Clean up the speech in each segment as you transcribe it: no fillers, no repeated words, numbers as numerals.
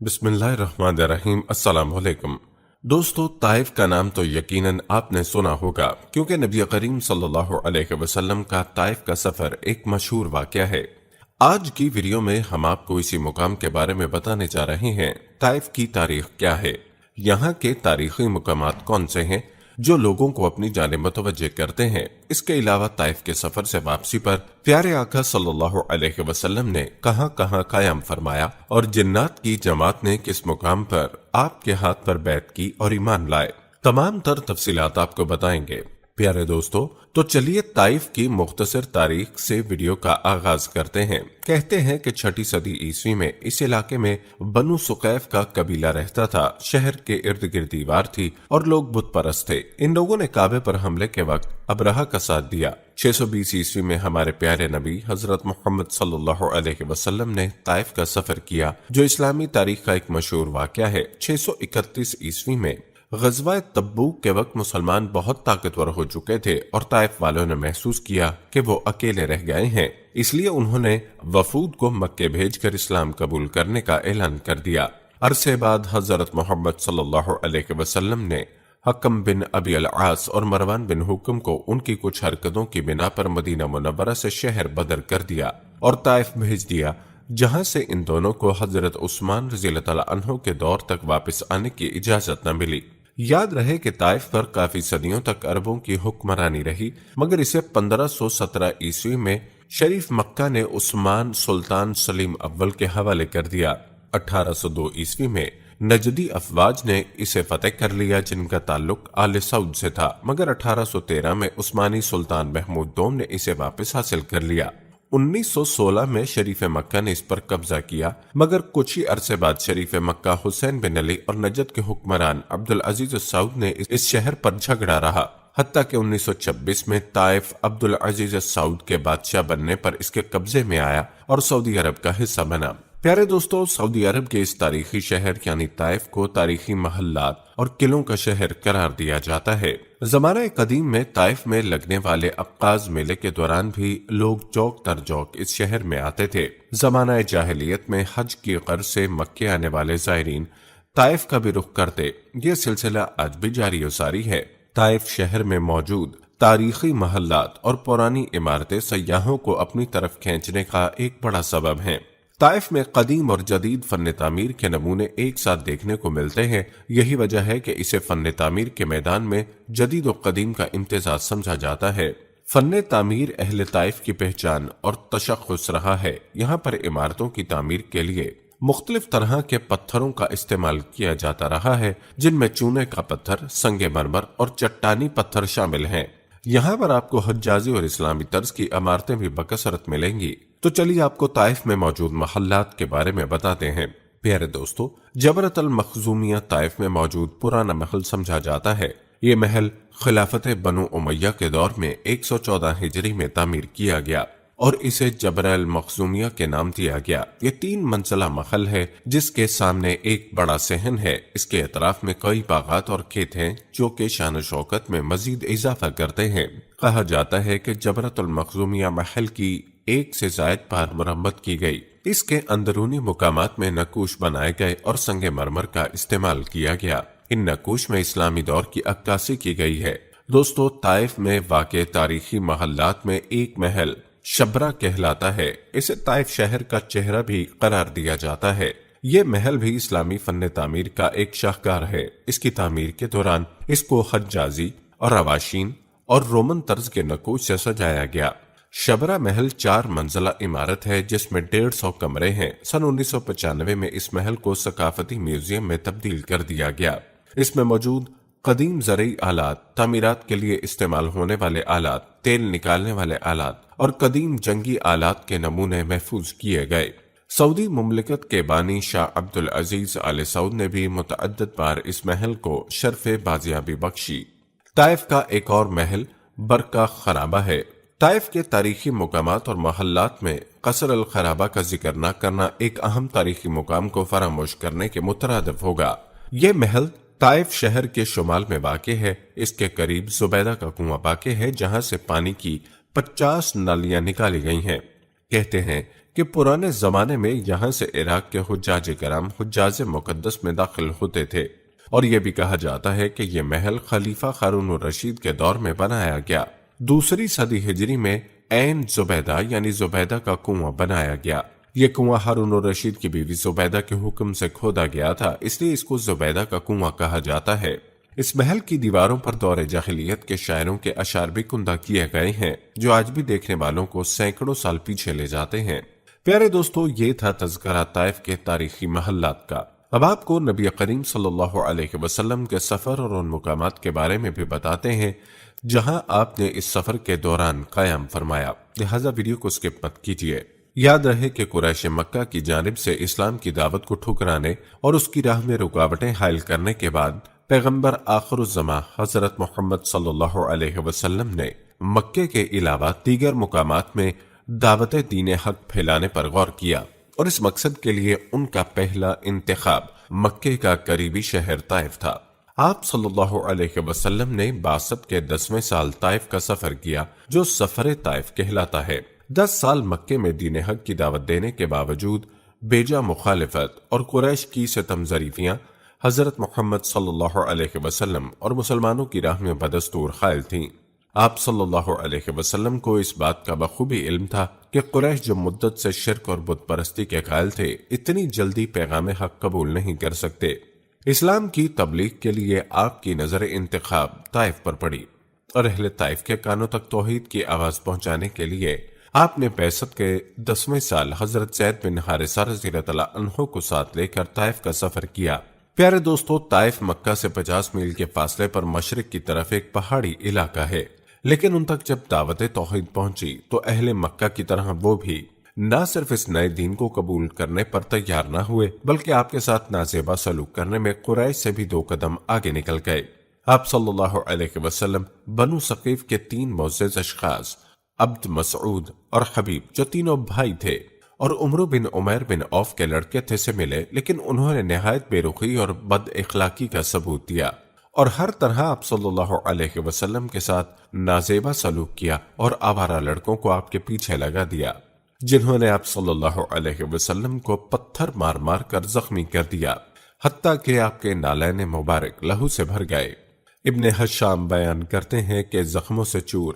بسم اللہ الرحمن الرحیم۔ السلام علیکم دوستو، طائف کا نام تو یقیناً آپ نے سنا ہوگا کیونکہ نبی کریم صلی اللہ علیہ وسلم کا طائف کا سفر ایک مشہور واقعہ ہے۔ آج کی ویڈیو میں ہم آپ کو اسی مقام کے بارے میں بتانے جا رہے ہیں۔ طائف کی تاریخ کیا ہے، یہاں کے تاریخی مقامات کون سے ہیں جو لوگوں کو اپنی جانب متوجہ کرتے ہیں۔ اس کے علاوہ طائف کے سفر سے واپسی پر پیارے آقا صلی اللہ علیہ وسلم نے کہاں کہاں قیام فرمایا اور جنات کی جماعت نے کس مقام پر آپ کے ہاتھ پر بیعت کی اور ایمان لائے، تمام تر تفصیلات آپ کو بتائیں گے۔ پیارے دوستو، تو چلیے طائف کی مختصر تاریخ سے ویڈیو کا آغاز کرتے ہیں۔ کہتے ہیں کہ 6 صدی عیسوی میں اس علاقے میں بنو ثقیف کا قبیلہ رہتا تھا۔ شہر کے ارد گرد دیوار تھی اور لوگ بت پرست تھے۔ ان لوگوں نے کعبے پر حملے کے وقت ابرہہ کا ساتھ دیا۔ 620 عیسوی میں ہمارے پیارے نبی حضرت محمد صلی اللہ علیہ وسلم نے طائف کا سفر کیا، جو اسلامی تاریخ کا ایک مشہور واقعہ ہے۔ 631 عیسوی میں غزوہ تبوک کے وقت مسلمان بہت طاقتور ہو چکے تھے اور طائف والوں نے محسوس کیا کہ وہ اکیلے رہ گئے ہیں، اس لیے انہوں نے وفود کو مکے بھیج کر اسلام قبول کرنے کا اعلان کر دیا۔ عرصے بعد حضرت محمد صلی اللہ علیہ وسلم نے حکم بن ابی العاص اور مروان بن حکم کو ان کی کچھ حرکتوں کی بنا پر مدینہ منورہ سے شہر بدر کر دیا اور طائف بھیج دیا، جہاں سے ان دونوں کو حضرت عثمان رضی اللہ تعالیٰ عنہ کے دور تک واپس آنے کی اجازت نہ ملی۔ یاد رہے کہ طائف پر کافی صدیوں تک عربوں کی حکمرانی رہی، مگر اسے 1517 عیسوی میں شریف مکہ نے عثمان سلطان سلیم اول کے حوالے کر دیا۔ 1802 عیسوی میں نجدی افواج نے اسے فتح کر لیا، جن کا تعلق آل سعود سے تھا، مگر 1813 میں عثمانی سلطان محمود دوم نے اسے واپس حاصل کر لیا۔ 1916 میں شریف مکہ نے اس پر قبضہ کیا، مگر کچھ ہی عرصے بعد شریف مکہ حسین بن علی اور نجد کے حکمران عبدالعزیز السعود نے اس شہر پر جھگڑا رہا، حتیٰ کہ 1926 میں طائف عبدالعزیز السعود کے بادشاہ بننے پر اس کے قبضے میں آیا اور سعودی عرب کا حصہ بنا۔ پیارے دوستو، سعودی عرب کے اس تاریخی شہر یعنی طائف کو تاریخی محلات اور قلعوں کا شہر قرار دیا جاتا ہے۔ زمانہ قدیم میں طائف میں لگنے والے عکاظ میلے کے دوران بھی لوگ چوک در چوک اس شہر میں آتے تھے۔ زمانہ جاہلیت میں حج کی غرض سے مکے آنے والے زائرین طائف کا بھی رخ کرتے۔ یہ سلسلہ آج بھی جاری و ساری ہے۔ طائف شہر میں موجود تاریخی محلات اور پرانی عمارتیں سیاحوں کو اپنی طرف کھینچنے کا ایک بڑا سبب ہیں۔ طائف میں قدیم اور جدید فن تعمیر کے نمونے ایک ساتھ دیکھنے کو ملتے ہیں۔ یہی وجہ ہے کہ اسے فن تعمیر کے میدان میں جدید و قدیم کا امتزاج سمجھا جاتا ہے۔ فن تعمیر اہل طائف کی پہچان اور تشخص رہا ہے۔ یہاں پر عمارتوں کی تعمیر کے لیے مختلف طرح کے پتھروں کا استعمال کیا جاتا رہا ہے، جن میں چونے کا پتھر، سنگ مرمر اور چٹانی پتھر شامل ہیں۔ یہاں پر آپ کو حجازی اور اسلامی طرز کی عمارتیں بھی بکثرت ملیں گی۔ تو چلیے آپ کو طائف میں موجود محلات کے بارے میں بتاتے ہیں۔ پیارے دوستو، جبرۃ المخزومیہ طائف میں موجود پرانا محل سمجھا جاتا ہے۔ یہ محل خلافت بنو امیہ کے دور میں 114 ہجری میں تعمیر کیا گیا اور اسے جبر المخزومیہ کے نام دیا گیا۔ یہ 3 منزلہ محل ہے جس کے سامنے ایک بڑا صحن ہے۔ اس کے اطراف میں کئی باغات اور کھیت ہیں جو کہ شان و شوکت میں مزید اضافہ کرتے ہیں۔ کہا جاتا ہے کہ جبرۃ المخزومیہ محل کی 1 سے زائد بار مرمت کی گئی۔ اس کے اندرونی مقامات میں نقوش بنائے گئے اور سنگ مرمر کا استعمال کیا گیا۔ ان نقوش میں اسلامی دور کی عکاسی کی گئی ہے۔ دوستو، طائف میں واقع تاریخی محلات میں ایک محل شبرا کہلاتا ہے۔ اسے طائف شہر کا چہرہ بھی قرار دیا جاتا ہے۔ یہ محل بھی اسلامی فن تعمیر کا ایک شاہکار ہے۔ اس کی تعمیر کے دوران اس کو حجازی اور رواشین اور رومن طرز کے نقوش سے سجایا گیا۔ شبرا محل 4 منزلہ عمارت ہے جس میں 150 کمرے ہیں۔ سن 1995 میں اس محل کو ثقافتی میوزیم میں تبدیل کر دیا گیا۔ اس میں موجود قدیم زرعی آلات، تعمیرات کے لیے استعمال ہونے والے آلات، تیل نکالنے والے آلات اور قدیم جنگی آلات کے نمونے محفوظ کیے گئے۔ سعودی مملکت کے بانی شاہ عبدالعزیز آل سعود نے بھی متعدد بار اس محل کو شرف بازیابی بخشی۔ طائف کا ایک اور محل برقہ خرابہ ہے۔ طائف کے تاریخی مقامات اور محلات میں قصر الخرابہ کا ذکر نہ کرنا ایک اہم تاریخی مقام کو فراموش کرنے کے مترادف ہوگا۔ یہ محل طائف شہر کے شمال میں واقع ہے۔ اس کے قریب زبیدہ کا کنواں واقع ہے جہاں سے پانی کی 50 نالیاں نکالی گئی ہیں۔ کہتے ہیں کہ پرانے زمانے میں یہاں سے عراق کے حجاج کرام حجاز مقدس میں داخل ہوتے تھے، اور یہ بھی کہا جاتا ہے کہ یہ محل خلیفہ ہارون الرشید کے دور میں بنایا گیا۔ دوسری صدی ہجری میں عین زبیدہ یعنی زبیدہ کا کنواں بنایا گیا۔ یہ کنواں ہارون الرشید کی بیوی زبیدہ کے حکم سے کھودا گیا تھا، اس لیے اس کو زبیدہ کا کنواں کہا جاتا ہے۔ اس محل کی دیواروں پر دور جاہلیت کے شاعروں کے اشعار بھی کندہ کیے گئے ہیں، جو آج بھی دیکھنے والوں کو سینکڑوں سال پیچھے لے جاتے ہیں۔ پیارے دوستو، یہ تھا تذکرہ طائف کے تاریخی محلات کا۔ اب آپ کو نبی کریم صلی اللہ علیہ وسلم کے سفر اور ان مقامات کے بارے میں بھی بتاتے ہیں جہاں آپ نے اس سفر کے دوران قیام فرمایا، لہذا ویڈیو کو سکپ مت کیجیے۔ یاد رہے کہ قریش مکہ کی جانب سے اسلام کی دعوت کو ٹھکرانے اور اس کی راہ میں رکاوٹیں حائل کرنے کے بعد پیغمبر آخر الزماں حضرت محمد صلی اللہ علیہ وسلم نے مکے کے علاوہ دیگر مقامات میں دعوت دین حق پھیلانے پر غور کیا، اور اس مقصد کے لیے ان کا پہلا انتخاب مکے کا قریبی شہر طائف تھا۔ آپ صلی اللہ علیہ وسلم نے بعثت کے 10ویں سال طائف کا سفر کیا، جو سفر طائف کہلاتا ہے۔ 10 سال مکے میں دین حق کی دعوت دینے کے باوجود بیجا مخالفت اور قریش کی ستم ظریفیاں حضرت محمد صلی اللہ علیہ وسلم اور مسلمانوں کی راہ میں بدستور خائل تھیں۔ آپ صلی اللہ علیہ وسلم کو اس بات کا بخوبی علم تھا کہ قریش جو مدت سے شرک اور بت پرستی کے قائل تھے، اتنی جلدی پیغام حق قبول نہیں کر سکتے۔ اسلام کی تبلیغ کے لیے آپ کی نظر انتخاب طائف پر پڑی، اور اہل طائف کے کانوں تک توحید کی آواز پہنچانے کے لیے آپ نے بعثت کے 10ویں سال حضرت زید بن حارثہ رضی اللہ عنہ کو ساتھ لے کر طائف کا سفر کیا۔ پیارے دوستو، طائف مکہ سے 50 میل کے فاصلے پر مشرق کی طرف ایک پہاڑی علاقہ ہے، لیکن ان تک جب دعوت توحید پہنچی تو اہل مکہ کی طرح وہ بھی نہ صرف اس نئے دین کو قبول کرنے پر تیار نہ ہوئے، بلکہ آپ کے ساتھ نازیبا سلوک کرنے میں قریش سے بھی 2 قدم آگے نکل گئے۔ آپ صلی اللہ علیہ وسلم بنو ثقیف کے 3 معزز اشخاص عبد، مسعود اور حبیب، جو تینوں بھائی تھے اور عمرو بن عمیر بن عوف کے لڑکے تھے، سے ملے، لیکن انہوں نے نہایت بے رخی اور بد اخلاقی کا ثبوت دیا اور ہر طرح آپ صلی اللہ علیہ وسلم کے ساتھ نازیبا سلوک کیا اور آوارہ لڑکوں کو آپ کے پیچھے لگا دیا، جنہوں نے آپ صلی اللہ علیہ وسلم کو پتھر مار مار کر زخمی کر دیا، حتیٰ کہ آپ کے نالین مبارک لہو سے بھر گئے۔ ابن حشام بیان کرتے ہیں کہ زخموں سے چور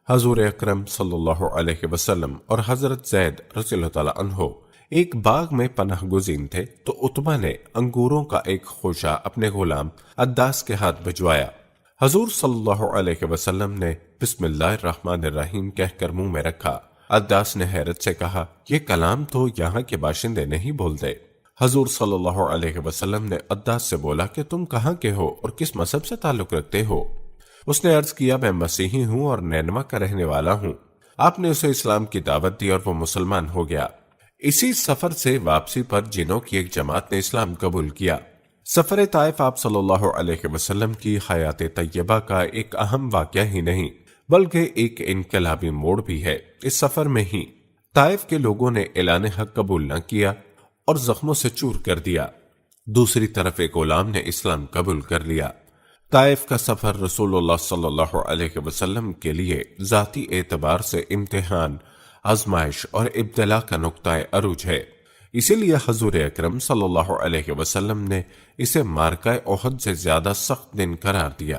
حضور اکرم صلی اللہ علیہ وسلم اور حضرت زید رضی اللہ تعالیٰ عنہ ایک باغ میں پناہ گزین تھے، تو عتبہ نے انگوروں کا ایک خوشہ اپنے غلام عداس کے ہاتھ بھجوایا۔ حضور صلی اللہ علیہ وسلم نے بسم اللہ الرحمن الرحیم کہہ کر منہ میں رکھا۔ عداس نے حیرت سے کہا، یہ کلام تو یہاں کے باشندے نہیں بولتے۔ حضور صلی اللہ علیہ وسلم نے عداس سے بولا کہ تم کہاں کے ہو اور کس مذہب سے تعلق رکھتے ہو؟ اس نے عرض کیا، میں مسیحی ہوں اور نینوا کا رہنے والا ہوں۔ آپ نے اسے اسلام کی دعوت دی اور وہ مسلمان ہو گیا۔ اسی سفر سے واپسی پر جنوں کی ایک جماعت نے اسلام قبول کیا۔ سفر طائف آپ صلی اللہ علیہ وسلم کی حیات طیبہ کا ایک اہم واقعہ ہی نہیں، بلکہ ایک انقلابی موڑ بھی ہے۔ اس سفر میں ہی طائف کے لوگوں نے اعلان حق قبول نہ کیا اور زخموں سے چور کر دیا، دوسری طرف ایک غلام نے اسلام قبول کر لیا۔ طائف کا سفر رسول اللہ صلی اللہ علیہ وسلم کے لیے ذاتی اعتبار سے امتحان، آزمائش اور ابتلا کا نقطہ عروج ہے، اسی لیے حضور اکرم صلی اللہ علیہ وسلم نے اسے معرکہ احد سے زیادہ سخت دن قرار دیا۔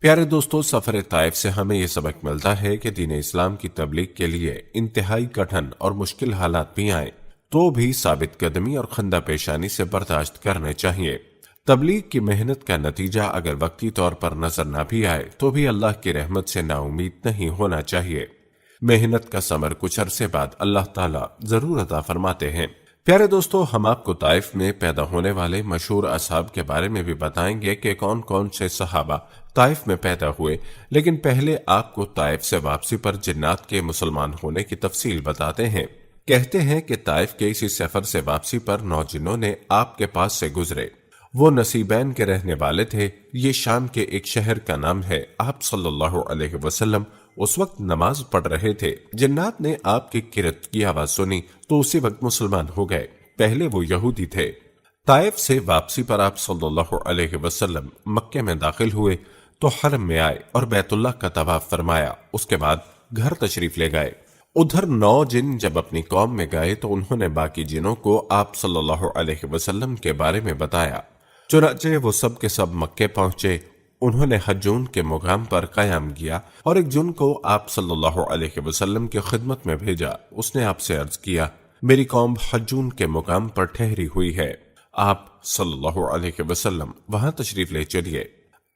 پیارے دوستو، سفر طائف سے ہمیں یہ سبق ملتا ہے کہ دین اسلام کی تبلیغ کے لیے انتہائی کٹھن اور مشکل حالات بھی آئیں تو بھی ثابت قدمی اور خندہ پیشانی سے برداشت کرنے چاہیے۔ تبلیغ کی محنت کا نتیجہ اگر وقتی طور پر نظر نہ بھی آئے تو بھی اللہ کی رحمت سے نا امید نہیں ہونا چاہیے۔ محنت کا ثمر کچھ عرصے بعد اللہ تعالیٰ ضرور عطا فرماتے ہیں۔ پیارے دوستو، ہم آپ کو طائف میں پیدا ہونے والے مشہور اصحاب کے بارے میں بھی بتائیں گے کہ کون کون سے صحابہ طائف میں پیدا ہوئے، لیکن پہلے آپ کو طائف سے واپسی پر جنات کے مسلمان ہونے کی تفصیل بتاتے ہیں۔ کہتے ہیں کہ طائف کے اسی سفر سے واپسی پر 9 جنوں نے آپ کے پاس سے گزرے۔ وہ نصیبین کے رہنے والے تھے۔ یہ شام کے ایک شہر کا نام ہے۔ آپ صلی اللہ علیہ وسلم اس وقت نماز پڑھ رہے تھے، جنات نے آپ کی کرت کی آواز سنی تو اسی وقت مسلمان ہو گئے۔ پہلے وہ یہودی تھے۔ طائف سے واپسی پر آپ صلی اللہ علیہ وسلم مکے میں داخل ہوئے تو حرم میں آئے اور بیت اللہ کا طواف فرمایا۔ اس کے بعد گھر تشریف لے گئے ادھر 9 جن جب اپنی قوم میں گئے تو انہوں نے باقی جنوں کو آپ صلی اللہ علیہ وسلم کے بارے میں بتایا۔ چنانچہ وہ سب کے سب مکے پہنچے۔ انہوں نے حجون کے مقام پر قیام کیا اور ایک جن کو آپ صلی اللہ علیہ وسلم کی خدمت میں بھیجا۔ اس نے آپ سے عرض کیا، میری قوم حجون کے مقام پر ٹھہری ہوئی ہے، آپ صلی اللہ علیہ وسلم وہاں تشریف لے چلیے۔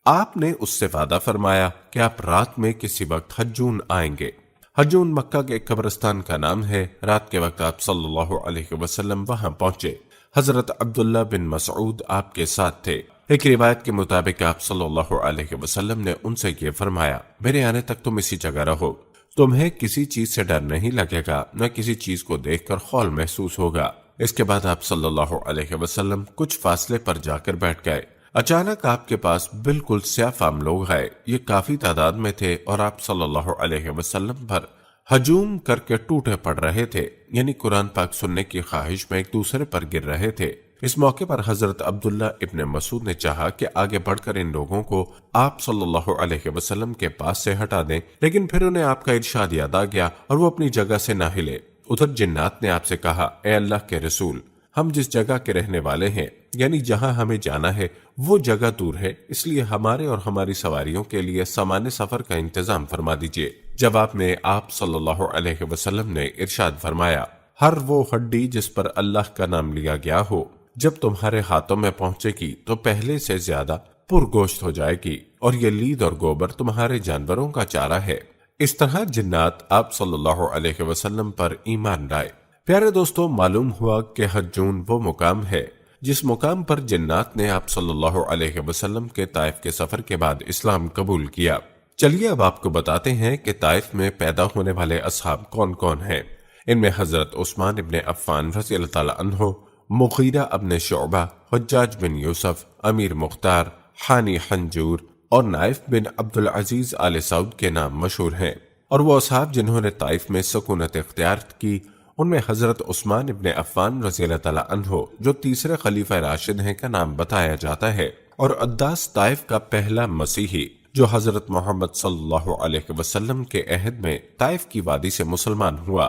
آپ نے اس سے وعدہ فرمایا کہ آپ رات میں کسی وقت حجون آئیں گے۔ حجون مکہ کے ایک قبرستان کا نام ہے۔ رات کے وقت آپ صلی اللہ علیہ وسلم وہاں پہنچے۔ حضرت عبداللہ بن مسعود آپ کے ساتھ تھے۔ ایک روایت کے مطابق آپ صلی اللہ علیہ وسلم نے ان سے یہ فرمایا، میرے آنے تک تم اسی جگہ رہو، تمہیں کسی چیز سے ڈر نہیں لگے گا، نہ کسی چیز کو دیکھ کر خول محسوس ہوگا۔ اس کے بعد آپ صلی اللہ علیہ وسلم کچھ فاصلے پر جا کر بیٹھ گئے۔ اچانک آپ کے پاس بالکل سیاہ فام لوگ آئے۔ یہ کافی تعداد میں تھے اور آپ صلی اللہ علیہ وسلم پر ہجوم کر کے ٹوٹے پڑ رہے تھے، یعنی قرآن پاک سننے کی خواہش میں ایک دوسرے پر گر رہے تھے۔ اس موقع پر حضرت عبداللہ ابن مسعود نے چاہا کہ آگے بڑھ کر ان لوگوں کو آپ صلی اللہ علیہ وسلم کے پاس سے ہٹا دیں، لیکن پھر انہیں آپ کا ارشاد یاد آ گیا اور وہ اپنی جگہ سے نہ ہلے۔ ادھر جنات نے آپ سے کہا، اے اللہ کے رسول، ہم جس جگہ کے رہنے والے ہیں، یعنی جہاں ہمیں جانا ہے وہ جگہ دور ہے، اس لیے ہمارے اور ہماری سواریوں کے لیے سامان سفر کا انتظام فرما دیجیے۔ جواب میں آپ صلی اللہ علیہ وسلم نے ارشاد فرمایا، ہر وہ ہڈی جس پر اللہ کا نام لیا گیا ہو جب تمہارے ہاتھوں میں پہنچے گی تو پہلے سے زیادہ پرگوشت ہو جائے گی، اور یہ لید اور گوبر تمہارے جانوروں کا چارہ ہے۔ اس طرح جنات آپ صلی اللہ علیہ وسلم پر ایمان لائے۔ پیارے دوستو، معلوم ہوا کہ حجون وہ مقام ہے جس مقام پر جنات نے آپ صلی اللہ علیہ وسلم کے طائف کے سفر کے بعد اسلام قبول کیا۔ چلیے اب آپ کو بتاتے ہیں کہ طائف میں پیدا ہونے والے اصحاب کون کون ہیں۔ ان میں حضرت عثمان ابن عفان رضی اللہ تعالیٰ عنہ، مغیرہ ابن شعبہ، حجاج بن یوسف، امیر مختار، حانی حنجور اور نائف بن عبدالعزیز آل سعود کے نام مشہور ہیں۔ اور وہ اصحاب جنہوں نے طائف میں سکونت اختیار کی، ان میں حضرت عثمان ابن عفان رضی اللہ تعالیٰ عنہ جو تیسرے خلیفہ راشد ہیں کا نام بتایا جاتا ہے، اور عداس طائف کا پہلا مسیحی جو حضرت محمد صلی اللہ علیہ وسلم کے عہد میں طائف کی وادی سے مسلمان ہوا،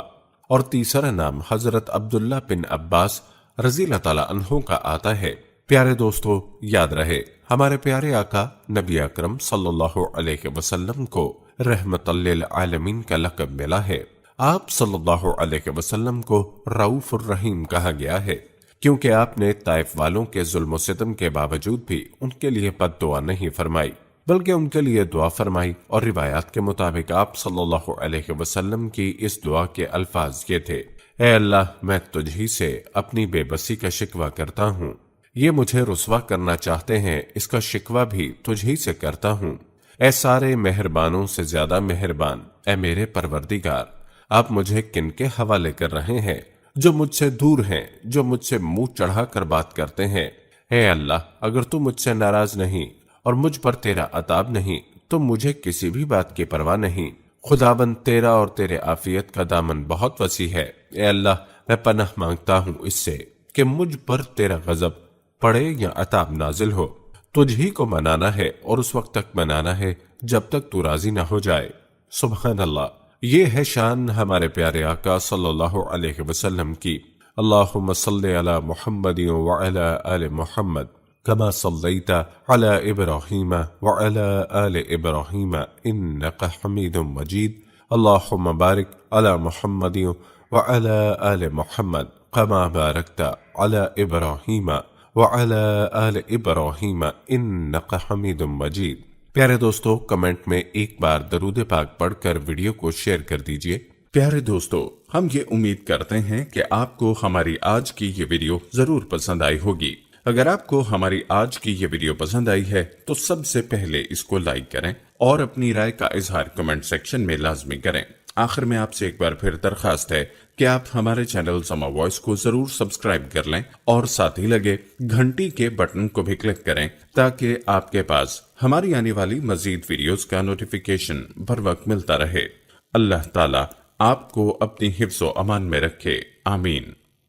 اور تیسرا نام حضرت عبداللہ بن عباس رضی اللہ تعالیٰ عنہ کا آتا ہے۔ پیارے دوستو، یاد رہے ہمارے پیارے آقا نبی اکرم صلی اللہ علیہ وسلم کو رحمت للعالمین کا لقب ملا ہے۔ آپ صلی اللہ علیہ وسلم کو رؤوف الرحیم کہا گیا ہے، کیونکہ آپ نے طائف والوں کے ظلم و ستم کے باوجود بھی ان کے لیے بد دعا نہیں فرمائی، بلکہ ان کے لیے دعا فرمائی۔ اور روایات کے مطابق آپ صلی اللہ علیہ وسلم کی اس دعا کے الفاظ یہ تھے، اے اللہ، میں تجھ ہی سے اپنی بے بسی کا شکوہ کرتا ہوں، یہ مجھے رسوا کرنا چاہتے ہیں، اس کا شکوہ بھی تجھ ہی سے کرتا ہوں۔ اے سارے مہربانوں سے زیادہ مہربان، اے میرے پروردگار، آپ مجھے کن کے حوالے کر رہے ہیں جو مجھ سے دور ہیں، جو مجھ سے منہ چڑھا کر بات کرتے ہیں۔ اے اللہ، اگر تو مجھ سے ناراض نہیں اور مجھ پر تیرا عذاب نہیں تو مجھے کسی بھی بات کی پرواہ نہیں۔ خداوند، تیرا اور تیرے عافیت کا دامن بہت وسیع ہے۔ اے اللہ، میں پناہ مانگتا ہوں اس سے کہ مجھ پر تیرا غضب پڑے یا عذاب نازل ہو۔ تجھ ہی کو منانا ہے اور اس وقت تک منانا ہے جب تک تو راضی نہ ہو جائے۔ سبحان اللہ، یہ ہے شان ہمارے پیارے آقا صلی اللہ علیہ وسلم کی۔ اللہم صلی علی محمد وعلی آل محمد کما صلیت علی ابراہیم وعلی آل ابراہیم انک حمید مجید۔ اللہم بارک علی محمد وعلی آل محمد کما بارکت علی ابراہیم وعلی آل ابراہیم انک حمید مجید۔ پیارے دوستو، کمنٹ میں ایک بار درود پاک پڑھ کر ویڈیو کو شیئر کر دیجئے۔ پیارے دوستو، ہم یہ امید کرتے ہیں کہ آپ کو ہماری آج کی یہ ویڈیو ضرور پسند آئی ہوگی۔ اگر آپ کو ہماری آج کی یہ ویڈیو پسند آئی ہے تو سب سے پہلے اس کو لائک کریں اور اپنی رائے کا اظہار کمنٹ سیکشن میں لازمی کریں۔ آخر میں آپ سے ایک بار پھر درخواست ہے کہ آپ ہمارے چینل سما وائس کو ضرور سبسکرائب کر لیں اور ساتھ ہی لگے گھنٹی کے بٹن کو بھی کلک کریں تاکہ آپ کے پاس ہماری آنے والی مزید ویڈیوز کا نوٹیفیکیشن بر وقت ملتا رہے۔ اللہ تعالیٰ آپ کو اپنی حفظ و امان میں رکھے، آمین۔